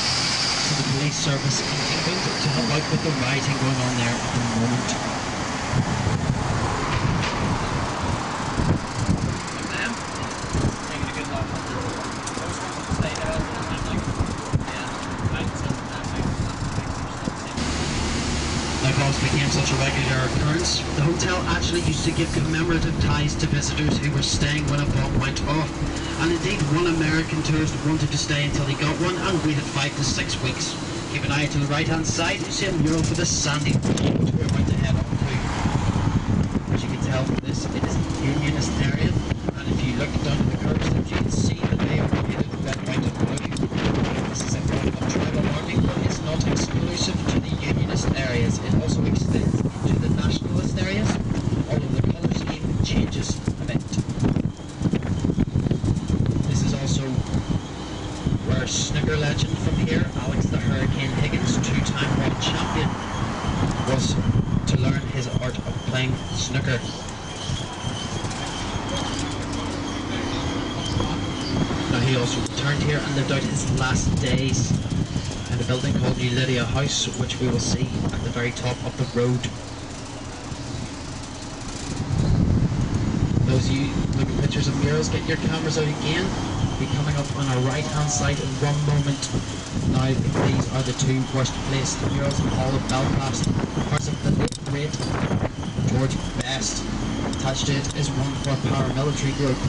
to the police service in England to help out with the rioting going on there at the moment. Became such a regular occurrence, the hotel actually used to give commemorative ties to visitors who were staying when a bomb went off. And indeed, one American tourist wanted to stay until he got one and waited 5 to 6 weeks. Keep an eye to the right-hand side, you see a mural for the Sandy, which we're about to head up to. As you can tell from this, it is a Unionist area, and if you look down at the curbs, you can see that they are painted red, white and blue. This is a form of tribal marking, but it's not exclusive to the Unionist areas. It also extends into the nationalist areas, although the colour scheme changes a bit. This is also where snooker legend from here, Alex the Hurricane Higgins, two-time world champion, was to learn his art of playing snooker. Now he also returned here and lived out his last days in a building called New Lydia House, which we will see at the very top of the road. Those of you looking at pictures of murals, get your cameras out again. Be coming up on our right hand side in one moment. Now these are the two worst placed murals in all of Belfast. Parts of the late great George Best. Attached to it is one for a paramilitary group.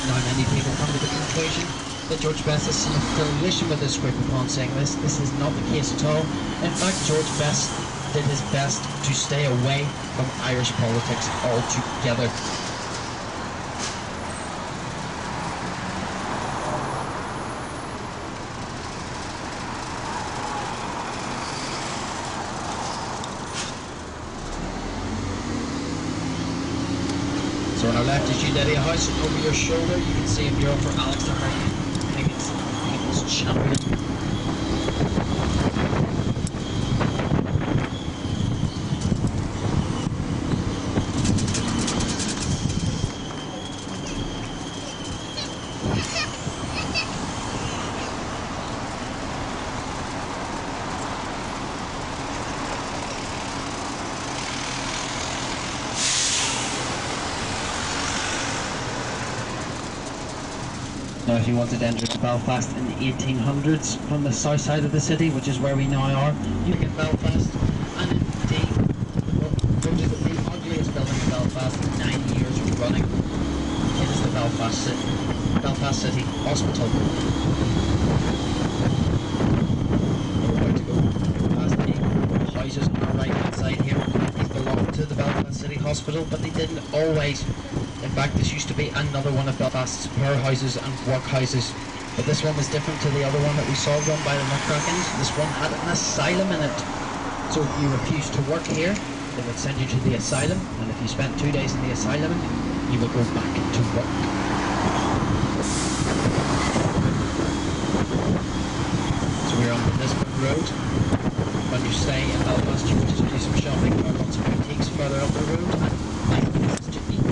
Now many people come to the conclusion that George Best has some affiliation with this group upon saying this. This is not the case at all. In fact, George Best did his best to stay away from Irish politics altogether. So on our left is New Lydia House, and over your shoulder you can see a mural for Alex the Hurricane Higgins, people's champion. Now if you wanted to enter Belfast in the 1800s from the south side of the city, which is where we now are, you get Belfast, and indeed the ugliest building in Belfast 9 years running. It is the Belfast City Hospital. We're about to go past the houses on our right hand side here. These belong to the Belfast City Hospital, but they didn't always. In fact, this used to be another one of Belfast's poorhouses and workhouses, but this one was different to the other one that we saw run by the McCrackens. This one had an asylum in it. So if you refused to work here, they would send you to the asylum, and if you spent 2 days in the asylum, you would go back to work. So we're on the Lisbon Road. When you stay in Belfast, you want to do some shopping. There are lots of boutiques further up the road, and nice places to eat.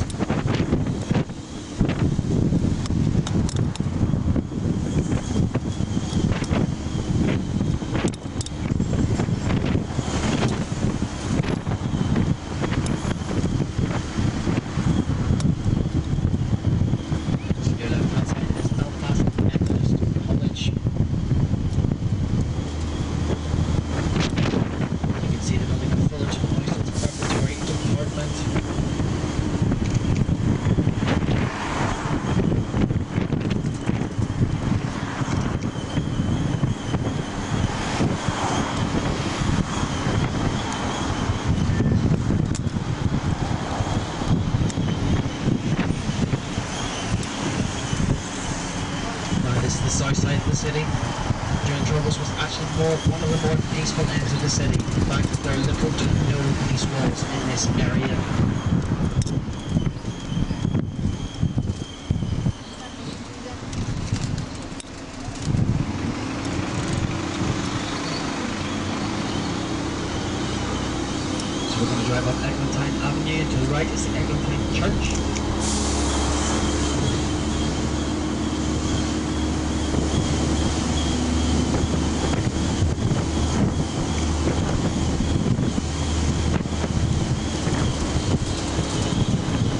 South side of the city during Troubles was actually one of the more peaceful ends of the city. In fact, there are little to no police walls in this area. right is the Eglinton Church.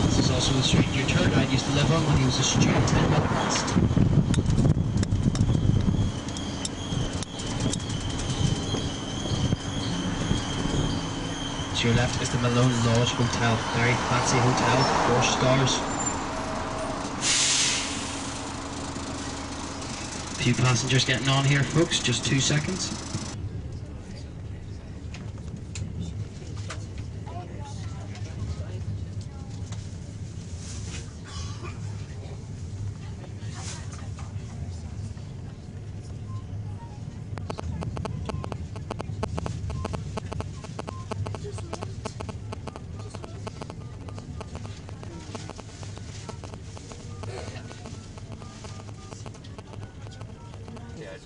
This is also the street your tour guide used to live on when he was a student in Belfast. To your left is the Malone Lodge Hotel, very fancy hotel, 4 stars. A few passengers getting on here, folks, just 2 seconds.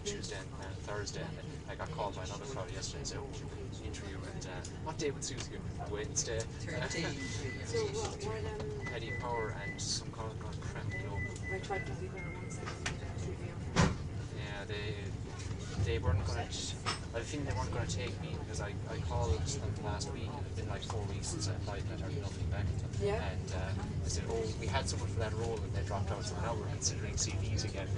Tuesday and Thursday, and I got called by another crowd yesterday and said, "Oh, interview," and what day would suit you? Wednesday. 13. So what Petty Power and some kind of crap, you know. I tried to leave her one second. Yeah, they weren't going to. I think they weren't going to take me because I called them last week. It's been like 4 weeks since I applied and I heard nothing back. Yeah. And I said, "Oh, we had someone for that role and they dropped out, so now we're considering CVs again."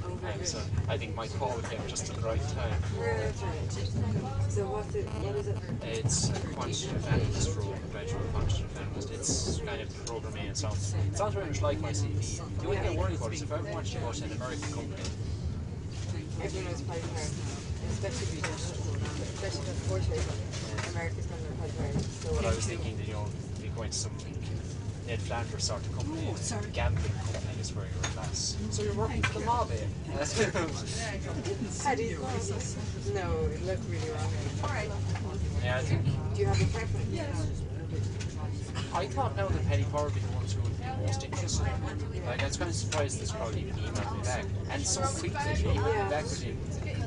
So I think my call came just at the right time. So what is it? It's a quantitative analyst role, graduate quantitative analyst. It's kind of programming. It sounds very much like my CV. The only thing I worry about is if I want to go to an American company. Everyone knows Pied Piper, especially unfortunately, America's going to Pied Piper. So But I was thinking that, you know, you're going to some Ned Flanders sort of company, gambling company is where you're at last. So you're working for the mob, eh? How do you No, it looked really wrong. Yeah, I think. Do you have a preference? I thought now that Penny Power would be the ones who would be most interested. Like, I was kind of surprised this crowd even emailed me back. And so quickly, they emailed me back within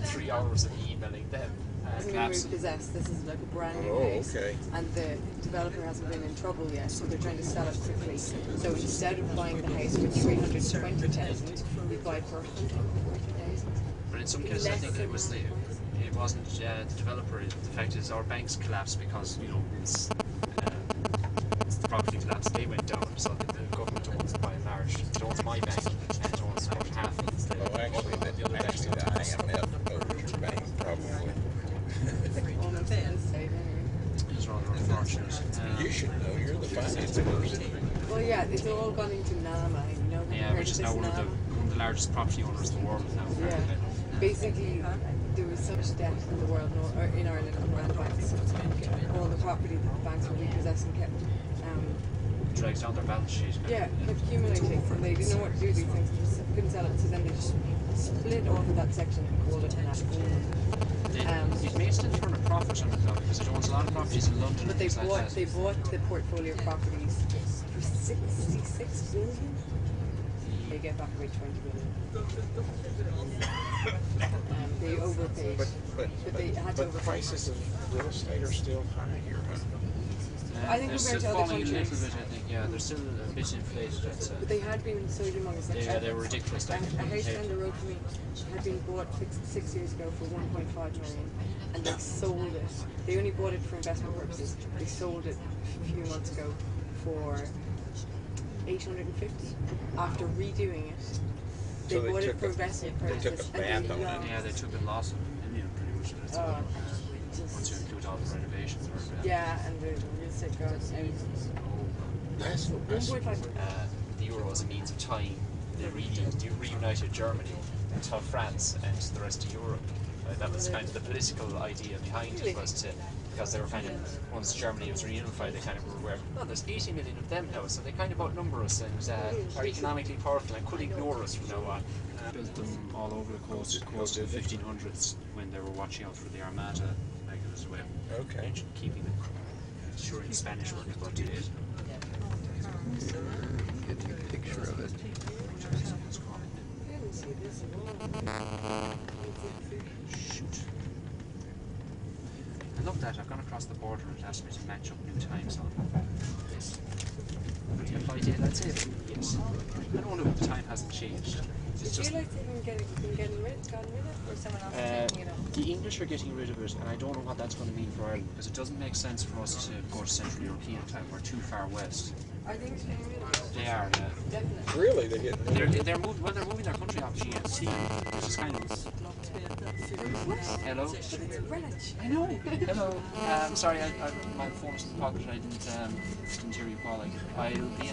3 hours of me emailing them. It's going to be repossessed. This is like a brand new place. Okay. And the developer hasn't been in trouble yet, so they're trying to sell it quickly. So instead of buying the house for 320,000, we buy it for 140,000. But in some cases, I think it was it wasn't the developer. The fact is, our banks collapsed because, you know, it's the property collapse. They went down, so the government owns by and large. It owns my bank and it owns about half of the state. Well, actually, the IMF owns your bank, probably. It's rather unfortunate. You should know, you're the finance person. Well, yeah, it's all gone into NAMA, you know. Yeah, which is now one of the largest property owners in the world now. Yeah. Basically, there was so much debt in the world, or in Ireland, around banks. All the property that the banks were repossessing kept. Drags down their balance sheet. Yeah, kept accumulating, and they didn't know what to do with these things. Couldn't sell it, so then they just split off of that section and called it an It may still turn a profit on it though, because it owns a lot of properties in London. But they bought the portfolio of properties for 66 billion. They get back about 20 billion. They overpaid. But they had to overpay. Prices of real estate are still high here, huh? I think they're compared still to other falling a little countries. bit, I think, yeah, they're still a bit inflated, I'd say. But they had been so humongous. Yeah, they were ridiculous. A house down the road from me had been bought 6 years ago for 1.5 million, and they sold it. They only bought it for investment purposes. They sold it a few months ago for 850 after redoing it. They So they bought it took for investment purposes. they took a bath on it. Yeah, they took a loss on it, you know, pretty much. That's all. Once you include all the renovations or whatever. Yeah, and the real estate goes out. That's 1.5. The euro as a means of tying the reunited Germany to France and the rest of Europe. That was kind of the political idea behind it, was to, because they were kind of, once Germany was reunified, they kind of were aware, oh, there's 80 million of them now, so they kind of outnumber us and are economically powerful and could ignore us from now on. Built them all over the coast of the 1500s when they were watching out for the Armada, like it was a way of okay. keeping them, ensuring the Spanish weren't able to do it. Get a picture of it. Shoot. I love that. I've gone across the border and it asked me to match up new times on this. that's it. Yes. I don't know if the time hasn't changed. It's Do you just like they've gotten rid of it, or someone else is taking it up? the English are getting rid of it, and I don't know what that's going to mean for Ireland, because it doesn't make sense for us to go to Central European time. We're too far west. Are they getting rid of it? They are, yeah. Definitely. Really? They're getting They're moving their country off GMT, which is kind of hello. But it's Greenwich. I know. Hello. Sorry, my phone was in the pocket. I didn't hear you calling. I'll be.